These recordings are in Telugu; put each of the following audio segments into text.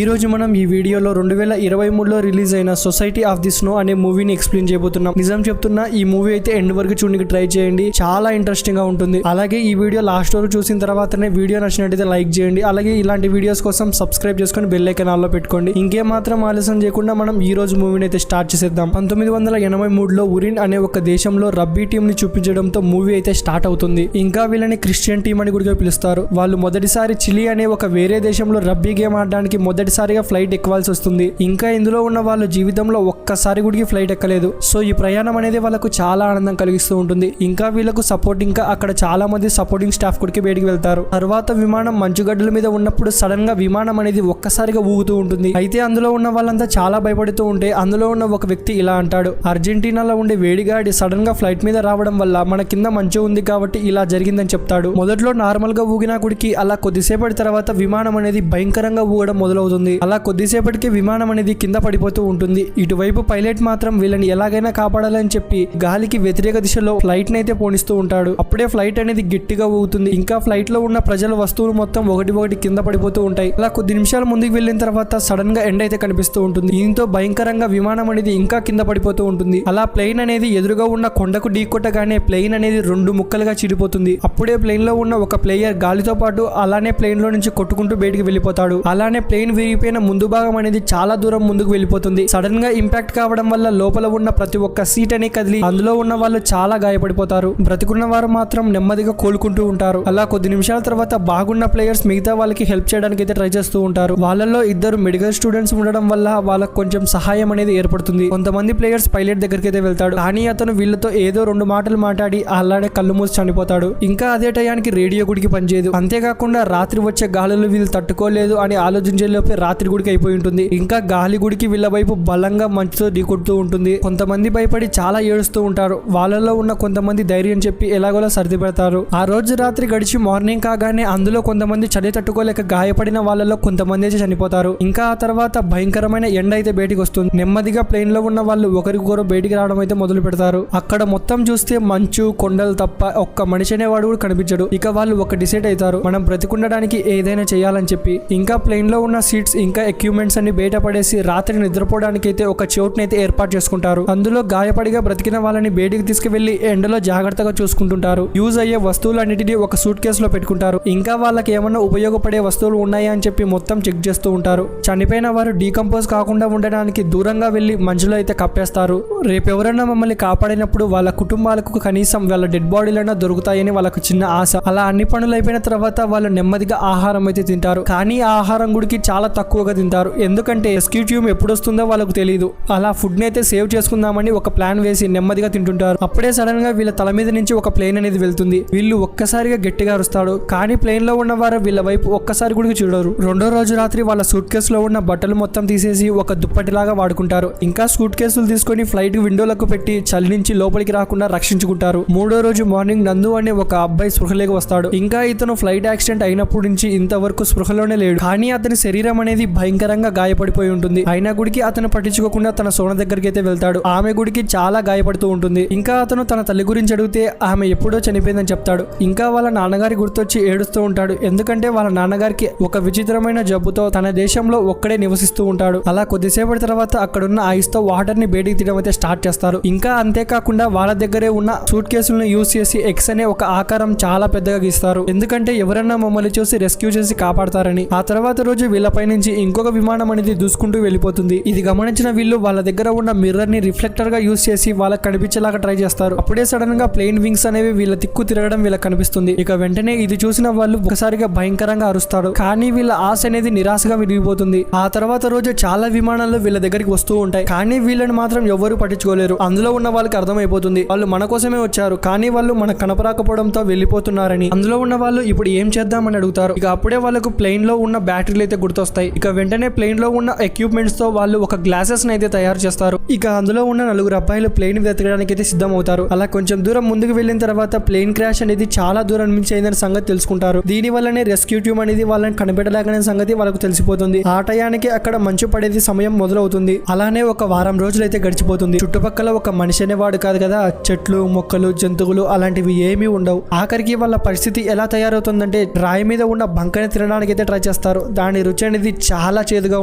ఈ రోజు మనం ఈ వీడియోలో 2023లో రిలీజ్ అయిన సొసైటీ ఆఫ్ ది స్నో అనే మూవీని ఎక్స్ప్లెయిన్ చేయబోతున్నాం. నిజం చెప్తున్నా, ఈ మూవీ అయితే ఎండ్ వరకు చూడడానికి ట్రై చేయండి, చాలా ఇంట్రెస్టింగ్ గా ఉంటుంది. అలాగే ఈ వీడియో లాస్ట్ వరకు చూసిన తర్వాతనే వీడియో నచ్చినట్టయితే లైక్ చేయండి. అలాగే ఇలాంటి వీడియోస్ కోసం సబ్స్క్రైబ్ చేసుకొని బెల్ ఐకాన్ ఆల్లో పెట్టుకోండి. ఇంకేం మాత్రం ఆలస్యం చేయకుండా మనం ఈ రోజు మూవీని అయితే స్టార్ట్ చేసేద్దాం. 1983లో ఉరిన్ అనే ఒక దేశంలో రబ్బీ టీం ని చూపించడంతో మూవీ అయితే స్టార్ట్ అవుతుంది. ఇంకా వీళ్ళని క్రిస్టియన్ టీం అని కూడా పిలుస్తారు. వాళ్ళు మొదటిసారి చిలీ అనే ఒక వేరే దేశంలో రబ్బీ గేమ్ ఆడడానికి మొదటిసారిగా ఫ్లైట్ ఎక్కవాల్సి వస్తుంది. ఇంకా ఇందులో ఉన్న వాళ్ళ జీవితంలో ఒక్కసారి కూడా ఫ్లైట్ ఎక్కలేదు. సో ఈ ప్రయాణం అనేది వాళ్ళకు చాలా ఆనందం కలిగిస్తూ ఉంటుంది. ఇంకా వీళ్ళకు సపోర్ట్ ఇంకా అక్కడ చాలా మంది సపోర్టింగ్ స్టాఫ్ కూడా బయటికి వెళ్తారు. తర్వాత విమానం మంచుగడ్డల మీద ఉన్నప్పుడు సడన్ గా విమానం అనేది ఒక్కసారిగా ఊగుతూ ఉంటుంది. అయితే అందులో ఉన్న వాళ్ళంతా చాలా భయపడుతూ ఉంటే అందులో ఉన్న ఒక వ్యక్తి ఇలా అంటాడు, అర్జెంటీనాలో ఉండే వేడిగాడి సడన్ గా ఫ్లైట్ మీద రావడం వల్ల మన కింద మంచు ఉంది కాబట్టి ఇలా జరిగిందని చెప్తాడు. మొదట్లో నార్మల్ గా ఊగినా గుడికి అలా కొద్దిసేపటి తర్వాత విమానం అనేది భయంకరంగా ఊగడం మొదలవుతుంది. అలా కొద్దిసేపటికి విమానం అనేది కింద పడిపోతూ ఉంటుంది. ఇటువైపు పైలట్ మాత్రం వీళ్ళని ఎలాగైనా కాపాడాలని చెప్పి గాలికి వ్యతిరేక దిశలో ఫ్లైట్ నైతే పోనిస్తూ ఉంటాడు. అప్పుడే ఫ్లైట్ అనేది గట్టిగా ఊగుతుంది. ఇంకా ఫ్లైట్ లో ఉన్న ప్రజల వస్తువులు మొత్తం ఒకటి కింద పడిపోతూ ఉంటాయి. అలా కొద్ది నిమిషాలు ముందుకు వెళ్ళిన తర్వాత సడన్ గా ఎండ అయితే కనిపిస్తూ ఉంటుంది. దీంతో భయంకరంగా విమానం అనేది ఇంకా కింద పడిపోతూ ఉంటుంది. అలా ప్లేన్ అనేది ఎదురుగా ఉన్న కొండకు ఢీకొట్టగానే ప్లేన్ అనేది 2 ముక్కలుగా చిడిపోతుంది. అప్పుడే ప్లేన్ లో ఉన్న ఒక ప్లేయర్ గాలితో పాటు అలానే ప్లేన్ లో నుంచి కొట్టుకుంటూ బయటికి వెళ్ళిపోతాడు. అలానే ప్లేన్ విరిగిపోయిన ముందు భాగం అనేది చాలా దూరం ముందుకు వెళ్ళిపోతుంది. సడన్ గా ఇంపాక్ట్ కావడం వల్ల లోపల ఉన్న ప్రతి ఒక్క సీట్ అనేది కదిలి అందులో ఉన్న వాళ్ళు చాలా గాయపడిపోతారు. బ్రతికున్న వారు మాత్రం నెమ్మదిగా కోలుకుంటూ ఉంటారు. అలా కొద్ది నిమిషాల తర్వాత బాగున్న ప్లేయర్స్ మిగతా వాళ్ళకి హెల్ప్ చేయడానికి అయితే ట్రై చేస్తూ ఉంటారు. వాళ్ళలో 2 మెడికల్ స్టూడెంట్స్ ఉండడం వల్ల వాళ్ళకి కొంచెం సహాయం అనేది ఏర్పడుతుంది. కొంతమంది ప్లేయర్స్ పైలట్ దగ్గరికి అయితే వెళ్తాడు. కానీ అతను వీళ్ళతో ఏదో 2 మాటలు మాట్లాడి అలానే కళ్ళు మూసి చనిపోతాడు. ఇంకా అదే టయానికి రేడియో గుడికి పనిచేయదు. అంతేకాకుండా రాత్రి వచ్చే గాలులు వీళ్ళు తట్టుకోలేదు అని ఆలోచించేలోపే రాత్రి గుడికి అయిపోయి ఉంటుంది. ఇంకా గాలి గుడికి వీళ్ళ వైపు బలంగా మంచుతో ఢీకొడుతూ ఉంటుంది. కొంతమంది భయపడి చాలా ఏడుస్తూ ఉంటారు. వాళ్ళలో ఉన్న కొంతమంది ధైర్యం చెప్పి ఎలాగోలా సర్ది పెడతారు. ఆ రోజు రాత్రి గడిచి మార్నింగ్ కాగానే అందులో కొంతమంది చలి తట్టుకోలేక గాయపడిన వాళ్ళలో కొంతమంది అయితే చనిపోతారు. ఇంకా ఆ తర్వాత భయంకరమైన ఎండ అయితే బయటికి వస్తుంది. నెమ్మదిగా ప్లేన్ లో ఉన్న వాళ్ళు ఒకరికొకరు బయటికి రావడం అయితే మొదలు పెడతారు. అక్కడ మొత్తం చూస్తే మంచు కొండలు తప్ప ఒక్క మనిషి అనేవాడు కూడా కనిపించడు. ఇక వాళ్ళు ఒక డిసైడ్ అవుతారు, మనం బ్రతికుండడానికి ఏదైనా చేయాలని చెప్పి. ఇంకా ప్లేన్ లో ఉన్న సీట్స్ ఇంకా ఎక్విప్మెంట్స్ అన్ని బయట పడేసి రాత్రి నిద్రపోవడానికి అయితే ఒక చోటునైతే ఏర్పాటు చేసుకుంటారు. అందులో గాయపడిగా బ్రతికిన వాళ్ళని బయటికి తీసుకువెళ్లి ఎండలో జాగ్రత్తగా చూసుకుంటుంటారు. యూజ్ అయ్యే వస్తువులన్నిటినీ ఒక సూట్ కేసులో పెట్టుకుంటారు. ఇంకా వాళ్ళకి ఏమన్నా ఉపయోగపడే వస్తువులు ఉన్నాయా అని చెప్పి మొత్తం చెక్ చేస్తూ ఉంటారు. చనిపోయిన వారు డీకంపోజ్ కాకుండా ఉండడానికి దూరంగా వెళ్లి మంచులో అయితే కప్పేస్తారు. రేపు ఎవరైనా మమ్మల్ని కాపాడినప్పుడు వాళ్ళ కుటుంబాలకు కనీసం వాళ్ళ డెడ్ బాడీలైనా దొరుకుతాయని వాళ్ళకు చిన్న ఆశ. అలా అన్ని పనులు అయిపోయిన తర్వాత వాళ్ళు నెమ్మదిగా ఆహారం అయితే తింటారు. కానీ ఆ ఆహారం గుడికి చాలా తక్కువగా తింటారు. ఎందుకంటే రెస్క్యూ టీమ్ ఎప్పుడు వస్తుందో వాళ్ళకు తెలియదు. అలా ఫుడ్ ని అయితే సేవ్ చేసుకుందామని ఒక ప్లాన్ వేసి నెమ్మదిగా తింటుంటారు. అప్పుడే సడన్ గా వీళ్ళ తల మీద నుంచి ఒక ప్లేన్ అనేది వెళ్తుంది. వీళ్ళు ఒక్కసారిగా గట్టిగా అరుస్తాడు. కానీ ప్లేన్ లో ఉన్న వారు వీళ్ళ వైపు ఒక్కసారి కూడా చూడరు. 2వ రోజు రాత్రి వాళ్ళ సూట్ కేసులో ఉన్న బట్టలు మొత్తం తీసేసి ఒక దుప్పటిలాగా వాడుకుంటారు. ఇంకా సూట్ కేసులు తీసుకొని ఫ్లైట్ విండోలకు పెట్టి చలి నుంచి లోపలికి రాకుండా రక్షించుకుంటారు. 3వ రోజు మార్నింగ్ నందు అనే ఒక అబ్బాయి స్పృహలోకి వస్తాడు. ఇంకా ఇతను ఫ్లైట్ యాక్సిడెంట్ అయినప్పటి నుంచి ఇంతవరకు స్పృహలోనే లేడు. కానీ అతని శరీరం అనేది భయంకరంగా గాయపడిపోయి ఉంటుంది. అయినా గుడికి అతను పట్టించుకోకుండా తన సోన దగ్గరికి అయితే వెళ్తాడు. ఆమె గుడికి చాలా గాయపడుతూ ఉంటుంది. ఇంకా అతను తన తల్లి గురించి అడిగితే ఆమె ఎప్పుడో చనిపోయిందని చెప్తాడు. ఇంకా వాళ్ళ నాన్నగారి గుర్తొచ్చి ఏడుస్తూ ఉంటాడు. ఎందుకంటే వాళ్ళ నాన్నగారికి ఒక విచిత్రమైన జబ్బుతో తన దేశంలో ఒక్కడే నివసిస్తూ ఉంటాడు. అలా కొద్దిసేపటి తర్వాత అక్కడున్న ఐస్ తో వాటర్ ని బయటికి తీయడం అయితే స్టార్ట్ చేస్తారు. ఇంకా అంతేకాకుండా వాళ్ళ దగ్గరే ఉన్న సూట్ కేసులను యూజ్ చేసి ఎక్స్ అనే ఒక ఆకారం చాలా పెద్దగా గీస్తారు. ఎందుకంటే ఎవరన్నా మమ్మల్ని చూసి రెస్క్యూ చేసి కాపాడతారని. ఆ తర్వాత రోజు వీళ్ళపై నుంచి ఇంకొక విమానం అనేది దూసుకుంటూ వెళ్ళిపోతుంది. ఇది గమనించిన వీళ్ళు వాళ్ళ దగ్గర ఉన్న మిర్రర్ ని రిఫ్లెక్టర్ గా యూజ్ చేసి వాళ్ళకి కనిపించేలాగా ట్రై చేస్తారు. అప్పుడే సడన్ గా ప్లేన్ వింగ్స్ అనేవి వీళ్ళ తిక్కు తిరగడం వీళ్ళకి కనిపిస్తుంది. ఇక వెంటనే ఇది చూసిన వాళ్ళు ఒకసారిగా భయంకరంగా అరుస్తాడు. కానీ వీళ్ళ ఆశ అనేది నిరాశగా విరిగిపోతుంది. ఆ తర్వాత రోజు చాలా విమానాలు వీళ్ళ దగ్గరికి వస్తూ ఉంటాయి. కానీ వీళ్ళని మాత్రం ఎవరు పట్టించుకోలేరు. అందులో ఉన్న వాళ్ళకి అర్థమైపోతుంది వాళ్ళు మన కోసమే వచ్చారు, కానీ వాళ్ళు మన కనపరాకపోవడంతో వెళ్ళిపోతున్నారని. అందులో ఉన్న వాళ్ళు ఇప్పుడు ఏం చేద్దామని అడుగుతారు. ఇక అప్పుడే వాళ్ళకు ప్లేన్ లో ఉన్న బ్యాటరీలు అయితే గుర్తొస్తాయి. ఇక వెంటనే ప్లేన్ లో ఉన్న ఎక్విప్మెంట్స్ తో వాళ్ళు ఒక గ్లాసెస్ అయితే తయారు చేస్తారు. ఇక అందులో ఉన్న 4 అబ్బాయిలు ప్లేన్ వెతకడానికి అయితే సిద్ధం అవుతారు. అలా కొంచెం దూరం ముందుకు వెళ్ళిన తర్వాత ప్లేన్ క్రాష్ అనేది చాలా దూరం నుంచి అయిందని సంగతి తెలుసుకుంటారు. దీని వల్లనే రెస్క్యూ టీమ్ అనేది వాళ్ళని కనిపెట్టలేకనే సంగతి వాళ్ళకు తెలిసిపోతుంది. ఆ టయానికి అక్కడ మంచు పడేది సమయం మొదలవుతుంది. అలానే ఒక వారం రోజులు అయితే గడిచిపోతుంది. చుట్టుపక్కల ఒక మనిషి అనేవాడు కాదు కదా, చెట్లు మొక్కలు జంతువులు అలాంటివి ఏమీ ఉండవు. ఆఖరికి వాళ్ళ పరిస్థితి ఎలా తయారవుతుందంటే రాయి మీద ఉన్న బంకని తినడానికి అయితే ట్రై చేస్తారు. దాని రుచి అనేది అనేది చాలా చేదుగా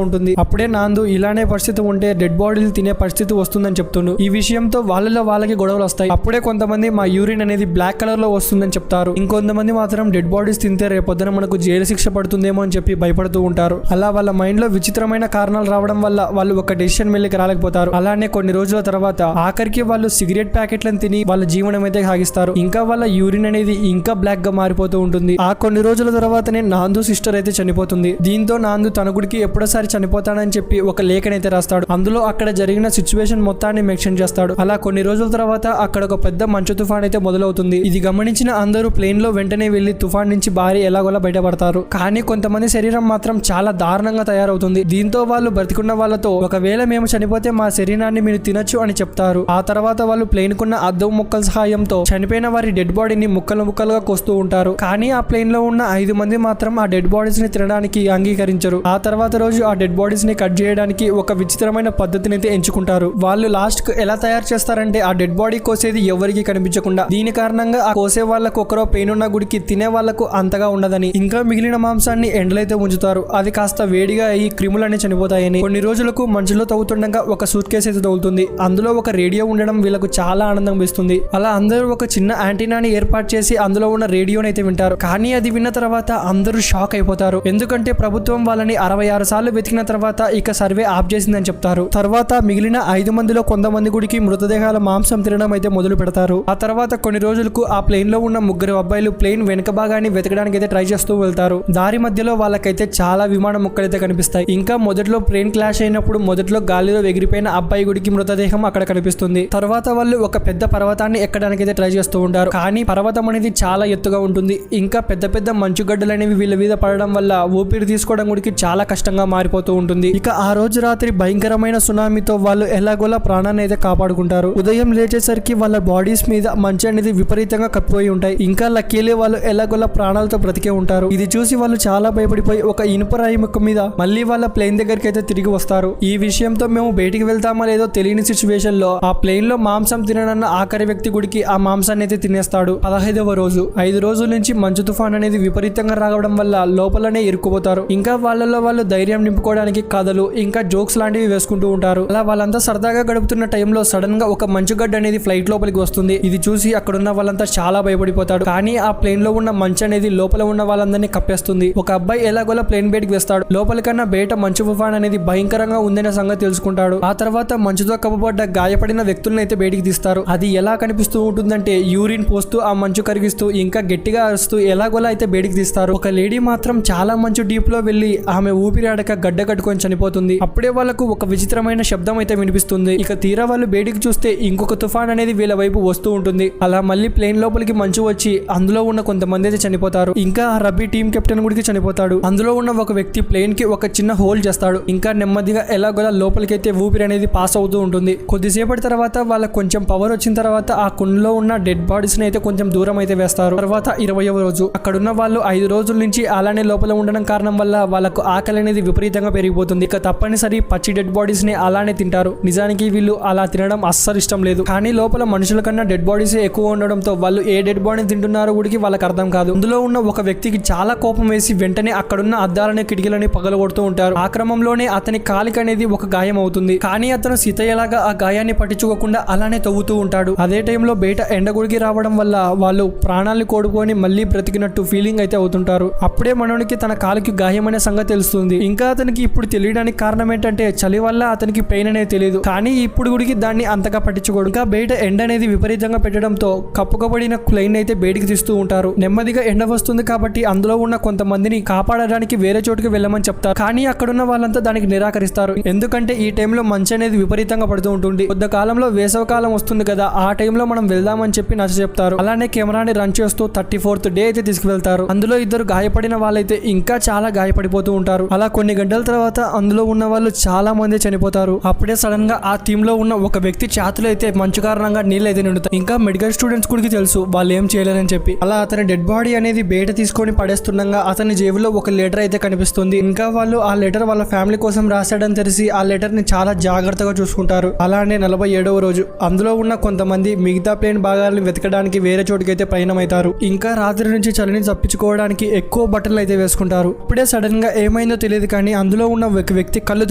ఉంటుంది. అప్పుడే నాందు ఇలానే పరిస్థితి ఉంటే డెడ్ బాడీలు తినే పరిస్థితి వస్తుందని చెప్తుండు. ఈ విషయంతో వాళ్ళలో వాళ్ళకి గొడవలు వస్తాయి. అప్పుడే కొంతమంది మా యూరిన్ అనేది బ్లాక్ కలర్ లో వస్తుందని చెప్తారు. ఇంకొంతమంది మాత్రం డెడ్ బాడీస్ తింటే రేపొద్దున మనకు జైలు శిక్ష పడుతుందేమో అని చెప్పి భయపడుతూ ఉంటారు. అలా వాళ్ళ మైండ్ లో విచిత్రమైన కారణాలు రావడం వల్ల వాళ్ళు ఒక డెసిషన్ వెళ్ళకి రాలేకపోతారు. అలానే కొన్ని రోజుల తర్వాత ఆఖరికి వాళ్ళు సిగరెట్ ప్యాకెట్లను తిని వాళ్ళ జీవనం అయితే సాగిస్తారు. ఇంకా వాళ్ళ యూరిన్ అనేది ఇంకా బ్లాక్ గా మారిపోతూ ఉంటుంది. ఆ కొన్ని రోజుల తర్వాతనే నాందు సిస్టర్ అయితే చనిపోతుంది. దీంతో నాందు తన గుడికి ఎప్పుడోసారి చనిపోతానని చెప్పి ఒక లేఖనైతే రాస్తాడు. అందులో అక్కడ జరిగిన సిచ్యువేషన్ మొత్తాన్ని మెన్షన్ చేస్తాడు. అలా కొన్ని రోజుల తర్వాత అక్కడ ఒక పెద్ద మంచు తుఫాన్ అయితే మొదలవుతుంది. ఇది గమనించిన అందరూ ప్లేన్ లో వెంటనే వెళ్లి తుఫాన్ నుంచి భారీ ఎలాగోలా బయటపడతారు. కానీ కొంతమంది శరీరం మాత్రం చాలా దారుణంగా తయారవుతుంది. దీంతో వాళ్ళు బ్రతికున్న వాళ్ళతో ఒకవేళ మేము చనిపోతే మా శరీరాన్ని మీరు తినొచ్చు అని చెప్తారు. ఆ తర్వాత వాళ్ళు ప్లేన్ కున్న అద్దం ముక్కల సహాయంతో చనిపోయిన వారి డెడ్ బాడీని ముక్కలు ముక్కలుగా కోస్తూ ఉంటారు. కానీ ఆ ప్లేన్ లో ఉన్న 5 మంది మాత్రం ఆ డెడ్ బాడీస్ ని తినడానికి అంగీకరించరు. ఆ తర్వాత రోజు ఆ డెడ్ బాడీస్ ని కట్ చేయడానికి ఒక విచిత్రమైన పద్ధతిని అయితే ఎంచుకుంటారు. వాళ్ళు లాస్ట్ కు ఎలా తయారు చేస్తారంటే ఆ డెడ్ బాడీ కోసేది ఎవరికి కనిపించకుండా. దీని కారణంగా ఆ కోసే వాళ్ళకు ఒకరో పెయిన్ ఉన్న గుడికి తినే వాళ్ళకు అంతగా ఉండదని ఇంకా మిగిలిన మాంసాన్ని ఎండలైతే ఉంచుతారు. అది కాస్త వేడిగా అయ్యి క్రిములన్నీ చనిపోతాయని. కొన్ని రోజులకు మంచులో తవ్వుతుండగా ఒక సూట్ కేసు అయితే తగులుతుంది. అందులో ఒక రేడియో ఉండడం వీళ్ళకు చాలా ఆనందం ఇస్తుంది. అలా అందరూ ఒక చిన్న యాంటీనాని ఏర్పాటు చేసి అందులో ఉన్న రేడియోని అయితే వింటారు. కానీ అది విన్న తర్వాత అందరూ షాక్ అయిపోతారు. ఎందుకంటే ప్రభుత్వం వాళ్ళని 66 సార్లు వెతికిన తర్వాత ఇక సర్వే ఆఫ్ చేసిందని చెప్తారు. తర్వాత మిగిలిన 5 మందిలో కొంతమంది గుడికి మృతదేహాల మాంసం తినడం అయితే మొదలు పెడతారు. ఆ తర్వాత కొన్ని రోజులకు ఆ ప్లేన్ లో ఉన్న 3 అబ్బాయిలు ప్లేన్ వెనుక భాగాన్ని వెతకడానికి అయితే ట్రై చేస్తూ వెళ్తారు. దారి మధ్యలో వాళ్ళకైతే చాలా విమాన ముక్కలైతే కనిపిస్తాయి. ఇంకా మొదట్లో ప్లేన్ క్లాష్ అయినప్పుడు మొదట్లో గాలిలో ఎగిరిపోయిన అబ్బాయి గుడికి మృతదేహం అక్కడ కనిపిస్తుంది. తర్వాత వాళ్ళు ఒక పెద్ద పర్వతాన్ని ఎక్కడానికి అయితే ట్రై చేస్తూ ఉంటారు. కానీ పర్వతం అనేది చాలా ఎత్తుగా ఉంటుంది. ఇంకా పెద్ద పెద్ద మంచుగడ్డలు అనేవి వీళ్ళ మీద పడడం వల్ల ఊపిరి తీసుకోవడం గుడికి చాలా కష్టంగా మారిపోతూ ఉంటుంది. ఇక ఆ రోజు రాత్రి భయంకరమైన సునామీతో వాళ్ళు ఎలాగోలా ప్రాణాన్ని అయితే కాపాడుకుంటారు. ఉదయం లేచేసరికి వాళ్ళ బాడీస్ మీద మంచు అనేది విపరీతంగా కప్పిపోయి ఉంటాయి. ఇంకా లక్కీలే వాళ్ళు ఎలాగోలా ప్రాణాలతో బ్రతికే ఉంటారు. ఇది చూసి వాళ్ళు చాలా భయపడిపోయి ఒక ఇనుప రాయి ముక్క మీద మళ్ళీ వాళ్ళ ప్లేన్ దగ్గరికి అయితే తిరిగి వస్తారు. ఈ విషయంతో మేము బయటికి వెళ్తామా లేదో తెలియని సిచ్యువేషన్ లో ఆ ప్లేన్ లో మాంసం తిననన్న ఆఖరి వ్యక్తి గుడికి ఆ మాంసాన్ని అయితే తినేస్తాడు. 15వ రోజు 5 రోజుల నుంచి మంచు తుఫాన్ అనేది విపరీతంగా రావడం వల్ల లోపలనే ఇరుక్కుపోతారు. ఇంకా వాళ్ళలో వాళ్ళు ధైర్యం నింపుకోవడానికి కథలు ఇంకా జోక్స్ లాంటివి వేసుకుంటూ ఉంటారు. అలా వాళ్ళంతా సరదాగా గడుపుతున్న టైంలో సడన్ గా ఒక మంచుగడ్డ అనేది ఫ్లైట్ లోపలికి వస్తుంది. ఇది చూసి అక్కడున్న వాళ్ళంతా చాలా భయపడిపోతాడు. కానీ ఆ ప్లేన్ లో ఉన్న మంచు అనేది లోపల ఉన్న వాళ్ళందరినీ కప్పేస్తుంది. ఒక అబ్బాయి ఎలాగోలా ప్లేన్ బయటికి వేస్తాడు. లోపలి కన్నా బయట మంచు తుఫాన్ అనేది భయంకరంగా ఉందనే సంగతి తెలుసుకుంటాడు. ఆ తర్వాత మంచుతో కప్పబడ్డ గాయపడిన వ్యక్తులను అయితే బయటికి తీస్తారు. అది ఎలా కనిపిస్తూ ఉంటుందంటే యూరిన్ పోస్తూ ఆ మంచు కరిగిస్తూ ఇంకా గట్టిగా అరుస్తూ ఎలాగోలా అయితే బయటికి తీస్తారు. ఒక లేడీ మాత్రం చాలా మంచు డీప్ లో వెళ్లి ఆమె ఊపిరి ఆడక గడ్డ కట్టుకొని చనిపోతుంది. అప్పుడే వాళ్ళకు ఒక విచిత్రమైన శబ్దం అయితే వినిపిస్తుంది. ఇక తీరా వాళ్ళు బయటికి చూస్తే ఇంకొక తుఫాన్ అనేది వీళ్ళ వైపు వస్తూ ఉంటుంది. అలా మళ్ళీ ప్లేన్ లోపలికి మంచు వచ్చి అందులో ఉన్న కొంతమంది అయితే చనిపోతారు. ఇంకా రబ్బీ టీమ్ కెప్టెన్ గుడికి చనిపోతాడు. అందులో ఉన్న ఒక వ్యక్తి ప్లేన్ కి ఒక చిన్న హోల్ చేస్తాడు. ఇంకా నెమ్మదిగా ఎలాగోలా లోపలికి అయితే ఊపిరి అనేది పాస్ అవుతూ ఉంటుంది. కొద్దిసేపటి తర్వాత వాళ్ళకి కొంచెం పవర్ వచ్చిన తర్వాత ఆ కుండలో ఉన్న డెడ్ బాడీస్ ని అయితే కొంచెం దూరం అయితే వేస్తారు. తర్వాత 20వ రోజు అక్కడున్న వాళ్ళు 5 రోజుల నుంచి అలానే లోపల ఉండడం కారణం వల్ల వాళ్ళకు ఆకలి అనేది విపరీతంగా పెరిగిపోతుంది. ఇక తప్పనిసరి పచ్చి డెడ్ బాడీస్ ని అలానే తింటారు. నిజానికి వీళ్ళు అలా తినడం అస్సలు ఇష్టం లేదు. కానీ లోపల మనుషుల కన్నా డెడ్ బాడీస్ ఎక్కువ ఉండడంతో వాళ్ళు ఏ డెడ్ బాడీని తింటున్నారో గుడికి వాళ్ళకి అర్థం కాదు. అందులో ఉన్న ఒక వ్యక్తికి చాలా కోపం వేసి వెంటనే అక్కడున్న అద్దాలని కిటికీలని పగలగొడుతూ ఉంటారు. ఆ క్రమంలోనే అతని కాలికి అనేది ఒక గాయం అవుతుంది. కానీ అతను సీతయ్యలాగా ఆ గాయాన్ని పట్టించుకోకుండా అలానే తవ్వుతూ ఉంటాడు. అదే టైంలో బయట ఎండ గుడికి రావడం వల్ల వాళ్ళు ప్రాణాలను కోడుకొని మళ్ళీ బ్రతికినట్టు ఫీలింగ్ అయితే అవుతుంటారు. అప్పుడే మనోనికి తన కాలికి గాయం అనే సంగతి తెలుస్తుంది. ఇంకా అతనికి ఇప్పుడు తెలియడానికి కారణం ఏంటంటే చలి వల్ల అతనికి పెయిన్ అనేది తెలియదు. కానీ ఇప్పుడు గుడికి దాన్ని అంతగా పట్టించుకోడు. ఇంకా బయట ఎండ అనేది విపరీతంగా పెట్టడంతో కప్పుకబడిన ప్లేన్ అయితే బయటికి తీస్తూ ఉంటారు. నెమ్మదిగా ఎండ వస్తుంది కాబట్టి అందులో ఉన్న కొంతమందిని కాపాడడానికి వేరే చోటుకి వెళ్ళమని చెప్తారు. కానీ అక్కడున్న వాళ్ళంతా దానికి నిరాకరిస్తారు. ఎందుకంటే ఈ టైంలో మంచు అనేది విపరీతంగా పడుతూ ఉంటుంది. కొద్ది కాలంలో వేసవకాలం వస్తుంది కదా, ఆ టైంలో మనం వెళ్దామని చెప్పి నచ్చ చెప్తారు. అలానే కెమెరాని రన్ చేస్తూ 34th డే అయితే తీసుకువెళ్తారు. అందులో 2 గాయపడిన వాళ్ళైతే ఇంకా చాలా గాయపడిపోతూ ఉంటారు. అలా కొన్ని గంటల తర్వాత అందులో ఉన్న వాళ్ళు చాలా మంది చనిపోతారు. అప్పుడే సడన్ గా ఆ టీమ్ లో ఉన్న ఒక వ్యక్తి చేతులు అయితే మంచు కారణంగా నీళ్ళు అయితే నిండుతాయి. ఇంకా మెడికల్ స్టూడెంట్స్ కూడా తెలుసు వాళ్ళు ఏం చేయలేరని చెప్పి. అలా అతని డెడ్ బాడీ అనేది బయట తీసుకొని పడేస్తుండగా అతని జేబులో ఒక లెటర్ అయితే కనిపిస్తుంది. ఇంకా వాళ్ళు ఆ లెటర్ వాళ్ళ ఫ్యామిలీ కోసం రాశాడని తెలిసి ఆ లెటర్ ని చాలా జాగ్రత్తగా చూసుకుంటారు. అలానే 47వ రోజు అందులో ఉన్న కొంతమంది మిగతా ప్లేన్ భాగాలను వెతకడానికి వేరే చోటుకి అయితే ప్రయాణం అవుతారు. ఇంకా రాత్రి నుంచి చలిని తప్పించుకోవడానికి ఎక్కువ బట్టలు అయితే వేసుకుంటారు. ఇప్పుడే సడన్ గా ఏ ఏమైందో తెలియదు కానీ అందులో ఉన్న ఒక వ్యక్తి కళ్ళు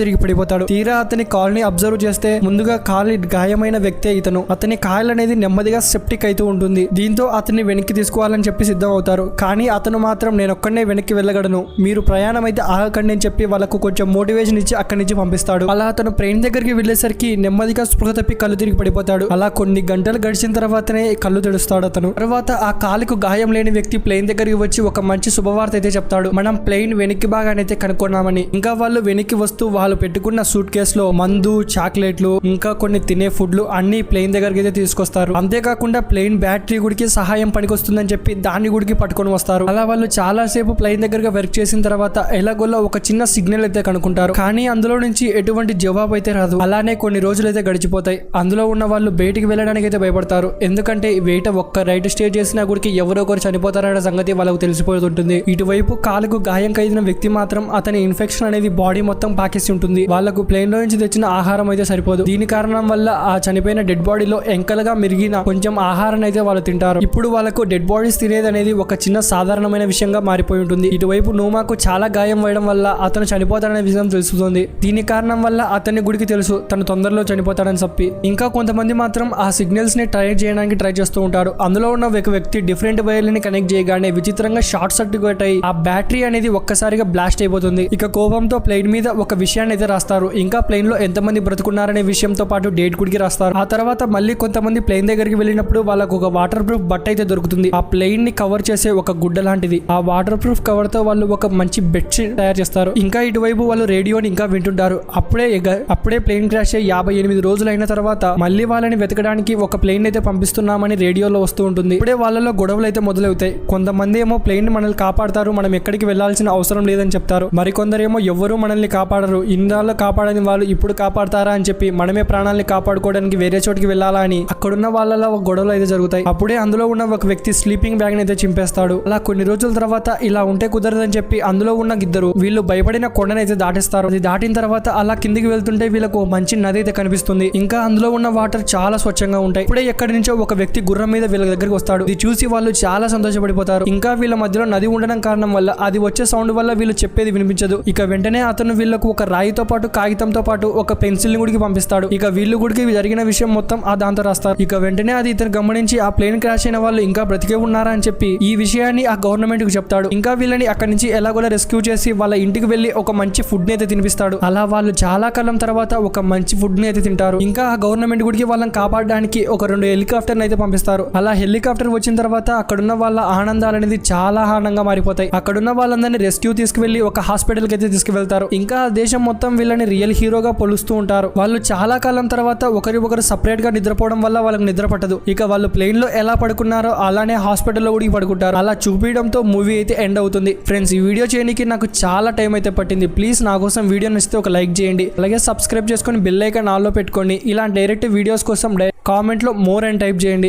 తిరిగి పడిపోతాడు. తీరా అతని కాల్ని అబ్జర్వ్ చేస్తే ముందుగా కాలు గాయమైన వ్యక్తే ఇతను. అతని కాలు అనేది నెమ్మదిగా సెప్టిక్ అవుతూ ఉంటుంది. దీంతో అతన్ని వెనక్కి తీసుకోవాలని చెప్పి సిద్ధం అవుతారు. కానీ అతను మాత్రం నేనొక్కడనే వెనక్కి వెళ్ళగలను, మీరు ప్రయాణం అయితే ఆగకండి అని చెప్పి వాళ్ళకు కొంచెం మోటివేషన్ ఇచ్చి అక్కడి నుంచి పంపిస్తాడు. అలా అతను ట్రైన్ దగ్గరికి వెళ్లేసరికి నెమ్మదిగా స్పృహ తప్పి కళ్ళు తిరిగి పడిపోతాడు. అలా కొన్ని గంటలు గడిచిన తర్వాతనే కళ్ళు తెరుస్తాడు అతను. తర్వాత ఆ కాలుకు గాయం లేని వ్యక్తి ప్లేన్ దగ్గరికి వచ్చి ఒక మంచి శుభవార్త అయితే చెప్తాడు. మనం ప్లేన్ వెనక్కి భాగానైతే కనుక్కున్నామని. ఇంకా వాళ్ళు వెనక్కి వస్తూ వాళ్ళు పెట్టుకున్న సూట్ కేసులో మందు, చాక్లెట్లు, ఇంకా కొన్ని తినే ఫుడ్లు అన్ని ప్లేన్ దగ్గరికి అయితే తీసుకొస్తారు. అంతేకాకుండా ప్లేన్ బ్యాటరీ గుడికి సహాయం పనికొస్తుందని చెప్పి దాన్ని గుడికి పట్టుకొని వస్తారు. అలా వాళ్ళు చాలా సేపు ప్లేన్ దగ్గరగా వర్క్ చేసిన తర్వాత ఎలాగోలా ఒక చిన్న సిగ్నల్ అయితే కనుక్కుంటారు. కానీ అందులో నుంచి ఎటువంటి జవాబు అయితే రాదు. అలానే కొన్ని రోజులు అయితే గడిచిపోతాయి. అందులో ఉన్న వాళ్ళు బయటికి వెళ్ళడానికి అయితే భయపడతారు. ఎందుకంటే బయట ఒక్క రైట్ స్టే చేసిన గుడికి ఎవరో ఒకరు చనిపోతారనే సంగతి వాళ్ళకు తెలిసిపోతుంటుంది. ఇటువైపు కాలుకు గాయం కలిగిన వ్యక్తి మాత్రం అతని ఇన్ఫెక్షన్ అనేది బాడీ మొత్తం పాకేసి ఉంటుంది. వాళ్ళకు ప్లేన్ లో నుంచి తెచ్చిన ఆహారం అయితే సరిపోదు. దీని కారణం వల్ల ఆ చనిపోయిన డెడ్ బాడీలో ఎంకలుగా మిరిగిన కొంచెం ఆహారం అయితే వాళ్ళు తింటారు. ఇప్పుడు వాళ్ళకు డెడ్ బాడీస్ తినేది అనేది ఒక చిన్న సాధారణమైన విషయంగా మారిపోయి ఉంటుంది. ఇటువైపు నోమాకు చాలా గాయం వేయడం వల్ల అతను చనిపోతాడనే విషయం తెలుస్తుంది. దీని కారణం వల్ల అతని గుడికి తెలుసు తను తొందరలో చనిపోతాడని చెప్పి. ఇంకా కొంతమంది మాత్రం ఆ సిగ్నల్స్ ని ట్రై చేయడానికి ట్రై చేస్తూ ఉంటారు. అందులో ఉన్న ఒక వ్యక్తి డిఫరెంట్ వైర్లని కనెక్ట్ చేయగానే విచిత్రంగా షార్ట్ సర్క్యూట్ అయ్యి ఆ బ్యాటరీ అనేది ఒక్కసారిగా బ్లాస్ట్ అయిపోతుంది. ఇక కోపంతో ప్లేన్ మీద ఒక విషయాన్ని అయితే రాస్తారు. ఇంకా ప్లేన్ లో ఎంతమంది బ్రతుకున్నారనే విషయంతో పాటు డేట్ గుడికి రాస్తారు. ఆ తర్వాత మళ్ళీ కొంతమంది ప్లేన్ దగ్గరికి వెళ్ళినప్పుడు వాళ్ళకు ఒక వాటర్ ప్రూఫ్ బట్ట అయితే దొరుకుతుంది. ఆ ప్లేన్ ని కవర్ చేసే ఒక గుడ్డ లాంటిది. ఆ వాటర్ ప్రూఫ్ కవర్ తో వాళ్ళు ఒక మంచి బెడ్షీట్ తయారు చేస్తారు. ఇంకా ఇటువైపు వాళ్ళు రేడియోని ఇంకా వింటుంటారు. అప్పుడే ప్లేన్ క్రాష్ అయ్యి 58 రోజులు అయిన తర్వాత మళ్ళీ వాళ్ళని వెతకడానికి ఒక ప్లేన్ అయితే పంపిస్తున్నామని రేడియోలో వస్తూ ఉంటుంది. ఇప్పుడే వాళ్ళలో గొడవలు అయితే మొదలవుతాయి. కొంతమంది ఏమో ప్లేన్ మనల్ని కాపాడతారు, మనం ఎక్కడికి వెళ్లాల్సిన అవసరం లేదని చెప్తారు. మరికొందరేమో ఎవ్వరూ మనల్ని కాపాడరు, ఇన్నాళ్ళు కాపాడని వాళ్ళు ఇప్పుడు కాపాడతారా అని చెప్పి మనమే ప్రాణాలని కాపాడుకోవడానికి వేరే చోటికి వెళ్ళాలా అని అక్కడున్న వాళ్ళలో గొడవలు అయితే జరుగుతాయి. అప్పుడే అందులో ఉన్న ఒక వ్యక్తి స్లీపింగ్ బ్యాగ్ అయితే చింపేస్తాడు. అలా కొన్ని రోజుల తర్వాత ఇలా ఉంటే కుదరదని చెప్పి అందులో ఉన్న ఇద్దరు వీళ్ళు భయపడిన కొండనైతే దాటిస్తారు. అది దాటిన తర్వాత అలా కిందికి వెళ్తుంటే వీళ్ళకు మంచి నది అయితే కనిపిస్తుంది. ఇంకా అందులో ఉన్న వాటర్ చాలా స్వచ్ఛంగా ఉంటాయి. ఇప్పుడే ఎక్కడి నుంచో ఒక వ్యక్తి గుర్రం మీద వీళ్ళ దగ్గరికి వస్తాడు. ఇది చూసి వాళ్ళు చాలా సంతోషపడిపోతారు. ఇంకా వీళ్ళ మధ్యలో నది ఉండడం కారణం వల్ల అది వచ్చే సౌండ్ వల్ల వీళ్ళు చెప్పేది వినిపించదు. ఇక వెంటనే అతను వీళ్ళకు ఒక రాయితో పాటు కాగితంతో పాటు ఒక పెన్సిల్ ని గుడికి పంపిస్తాడు. ఇక వీళ్ళు గుడికి జరిగిన విషయం మొత్తం ఆ దాంతో రాస్తారు. ఇక వెంటనే అది ఇతను గమనించి ఆ ప్లేన్ క్రాష్ అయిన వాళ్ళు ఇంకా బ్రతికే ఉన్నారా అని చెప్పి ఈ విషయాన్ని ఆ గవర్నమెంట్ కు చెప్తాడు. ఇంకా వీళ్ళని అక్కడి నుంచి ఎలాగోలా రెస్క్యూ చేసి వాళ్ళ ఇంటికి వెళ్లి ఒక మంచి ఫుడ్ ని అయితే తినిపిస్తాడు. అలా వాళ్ళు చాలా కాలం తర్వాత ఒక మంచి ఫుడ్ ని అయితే తింటారు. ఇంకా ఆ గవర్నమెంట్ గుడికి వాళ్ళని కాపాడడానికి ఒక 2 హెలికాప్టర్ అయితే పంపిస్తారు. అలా హెలికాప్టర్ వచ్చిన తర్వాత అక్కడున్న వాళ్ళ ఆనందాలు అనేది చాలా ఆనందంగా మారిపోతాయి. అక్కడున్న వాళ్ళందరినీ రెస్క్యూ తీసుకువెళ్లి ఒక హాస్పిటల్ కి అయితే తీసుకువెళ్తారు. ఇంకా ఆ దేశం మొత్తం వీళ్ళని రియల్ హీరోగా పొలుస్తూ ఉంటారు. వాళ్ళు చాలా కాలం తర్వాత ఒకరు సపరేట్ గా నిద్రపోవడం వల్ల వాళ్ళకి నిద్ర పట్టదు. ఇక వాళ్ళు ప్లేన్ లో ఎలా పడుకున్నారో అలానే హాస్పిటల్లో కూడా పడుకుంటారు. అలా చూపించడంతో మూవీ అయితే ఎండ్ అవుతుంది. ఫ్రెండ్స్, ఈ వీడియో చేయడానికి నాకు చాలా టైం అయితే పట్టింది. ప్లీజ్ నా కోసం వీడియో నచ్చితే ఒక లైక్ చేయండి. అలాగే సబ్స్క్రైబ్ చేసుకొని బెల్ ఐకాన్ ఆన్లో పెట్టుకోండి. ఇలా డైరెక్ట్ వీడియోస్ కోసం కామెంట్ లో మోర్ అని టైప్ చేయండి.